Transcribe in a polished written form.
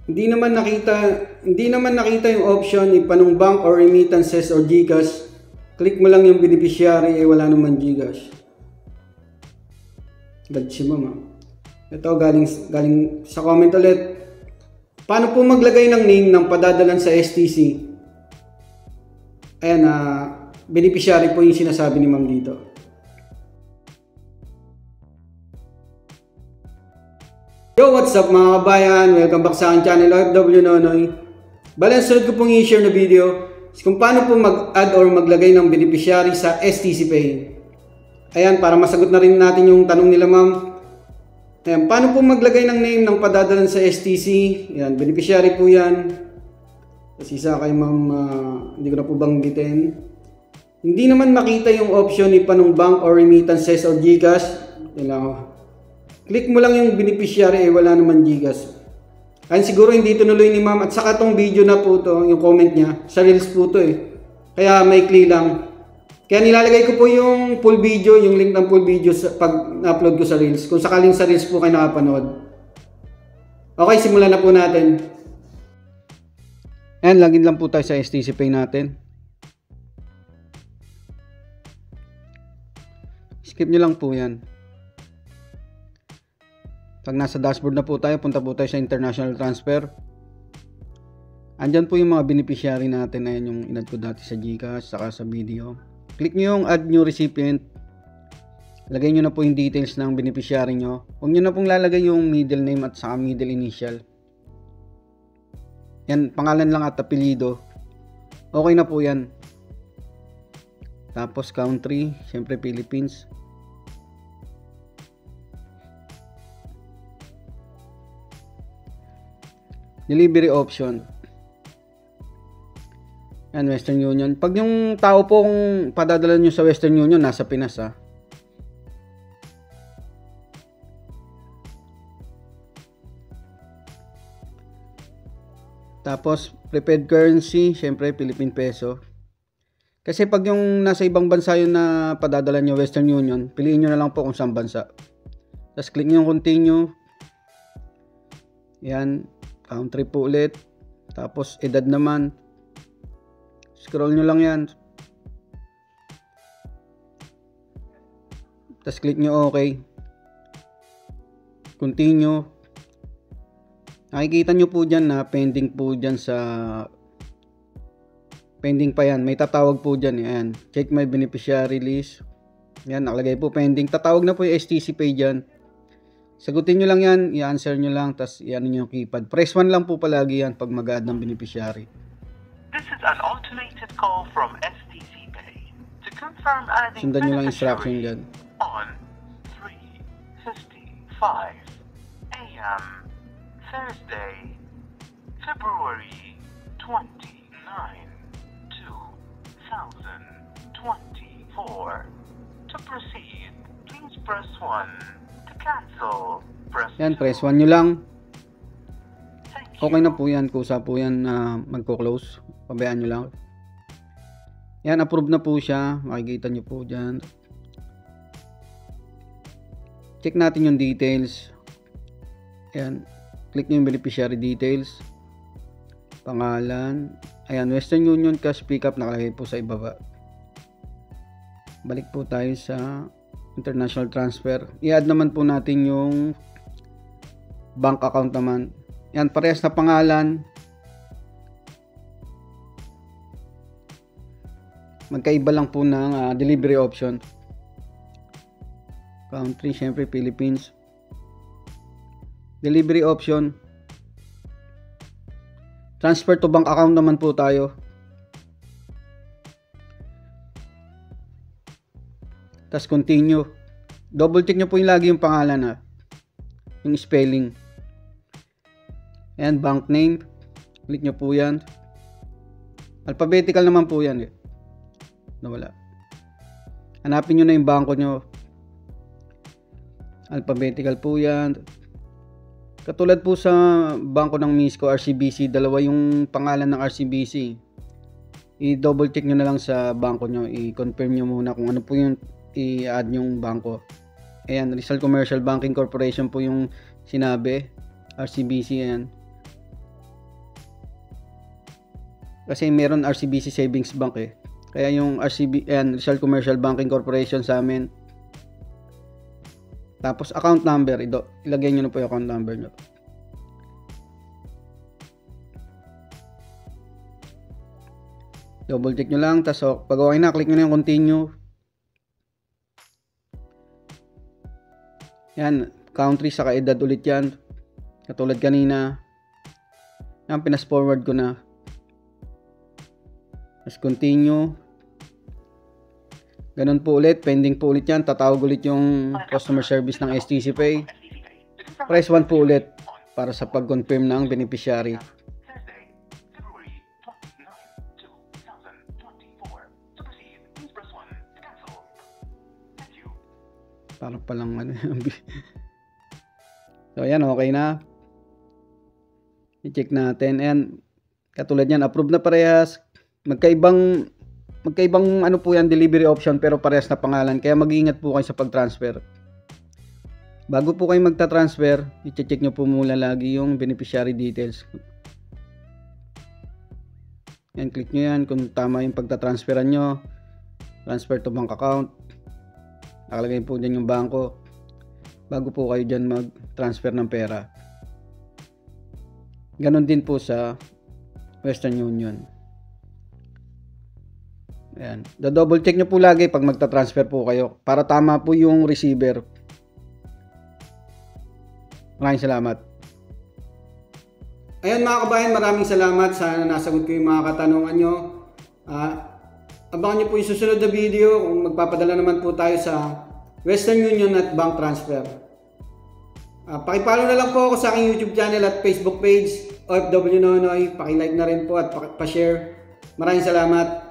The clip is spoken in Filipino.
hindi naman nakita yung option ipanong bank or remittances or GCash. Click mo lang yung beneficiary, wala naman GCash. Bad si mama. Ito galing sa comment ulit. Paano po maglagay ng name ng padadalan sa STC? Ayan, beneficiary po yung sinasabi ni ma'am dito. Yo, what's up mga kabayan? Welcome back sa aking channel, OFW Nonoy. Bale, ang sunod ko pong i-share na video is kung paano po mag-add or maglagay ng beneficiary sa STC Pay. Ayan, para masagot na rin natin yung tanong nila ma'am. Ayan, paano po maglagay ng name ng padadalan sa STC? Ayan, beneficiary po yan. Kasi isa kay ma'am, hindi ko na po banggitin. Hindi naman makita yung option ni panong bank or remittances or GCash. Click mo lang yung beneficiary, wala naman GCash. Ayun, siguro hindi ito nuloy ni ma'am. At saka tong video na po to, yung comment niya, sa Reels po to eh. Kaya maikli lang. Kaya nilalagay ko po yung full video, yung link ng full video pag na-upload ko sa Reels. Kung sakaling sa Reels po kayo nakapanood. Okay, simulan na po natin. Ayan, login lang po tayo sa STC Pay natin. Skip nyo lang po yan. Pag nasa dashboard na po tayo, punta po tayo sa international transfer. Andyan po yung mga beneficiary natin. Ayan yung inad ko dati sa GCash, saka sa video. Click nyo yung add new recipient. Lagay nyo na po yung details ng beneficiary nyo. Huwag nyo na pong lalagay yung middle name at saka middle initial. Yan, pangalan lang at apelido. Okay na po yan. Tapos country, syempre Philippines. Delivery option. Yan, Western Union. Pag yung tao pong padadala nyo sa Western Union, nasa Pinas ha. Tapos, prepaid currency, syempre Philippine Peso. Kasi pag yung nasa ibang bansa yun na padadala nyo Western Union, piliin nyo na lang po kung saan bansa. Tapos click nyo yung continue. Yan. Country po ulit. Tapos edad naman. Scroll nyo lang yan. Tapos click nyo OK. Continue. Nakikita nyo po dyan na pending po dyan sa pending pa yan. May tatawag po dyan. Ayan. Check my beneficiary list. Yan. Nakalagay po pending. Tatawag na po yung STC Pay dyan. Sagutin nyo lang yan, i-answer nyo lang, tapos i-ano nyo yung keypad. Press 1 lang po palagi yan pag mag-add ng beneficiary. This is an automated call from STC Pay. To confirm adding Sundan nyo lang instruction dyan. On 3:55 AM, Thursday, February 29, 2024. To proceed, please press 1. Cancel. Yan, press 1 nyo lang. Okay na po yan. Kusa po yan na magko-close. Pabayaan nyo lang. Yan, approve na po siya. Makikita nyo po dyan. Check natin yung details. Ayan. Click nyo yung beneficiary details. Pangalan. Ayan, Western Union Cash Pickup. Nakalagay po sa ibaba. Balik po tayo sa international transfer. I-add naman po natin yung bank account naman. Yan, parehas na pangalan. Magkaiba lang po ng delivery option. Country, syempre Philippines. Delivery option. Transfer to bank account naman po tayo. Tapos continue. Double check nyo po yung lagi yung pangalan ha. Yung spelling. Ayan, bank name. Click nyo po yan. Alphabetical naman po yan eh. Nawala. Hanapin nyo na yung bangko nyo. Alphabetical po yan. Katulad po sa bangko ng Misco, RCBC. Dalawa yung pangalan ng RCBC. I-double check nyo na lang sa bangko nyo. I-confirm nyo muna kung ano po yung i-add yung bangko. Ayan, Rizal Commercial Banking Corporation po yung sinabi. RCBC, ayan. Kasi meron RCBC Savings Bank eh. Kaya yung RCB and Rizal Commercial Banking Corporation sa amin. Tapos account number, ilagay nyo na po yung account number nyo. Double check nyo lang, tapos pag okay na, click nyo na yung continue. Yan, country saka edad ulit yan. Katulad kanina. Yan, pinas forward ko na. Tapos continue. Ganun po ulit, pending po ulit yan. Tatawag ulit yung customer service ng STC Pay. Press 1 po ulit para sa pag-confirm ng beneficiary. Parang palang ano. So ayan, okay na. I-check natin. Ayan, katulad yan, approve na parehas. Magkaibang ano po yan, delivery option, pero parehas na pangalan. Kaya mag-iingat po kayo sa pag-transfer. Bago po kayo magta-transfer, i-check nyo po muna lagi yung beneficiary details. Yan, click nyo yan kung tama yung pagta-transferan nyo. Transfer to bank account. Nakalagay po dyan yung bangko bago po kayo dyan mag-transfer ng pera. Ganon din po sa Western Union. Ayan. Double check nyo po lagi pag magta-transfer po kayo para tama po yung receiver. Maraming salamat. Ayan mga kabayan, maraming salamat. Sana nasagot ko yung mga katanungan nyo. Abangan nyo po yung susunod na video kung magpapadala naman po tayo sa Western Union at bank transfer. Pakipollow na lang po ako sa aking YouTube channel at Facebook page, OFW Nonoy. Pakilike na rin po at pa-share. Maraming salamat.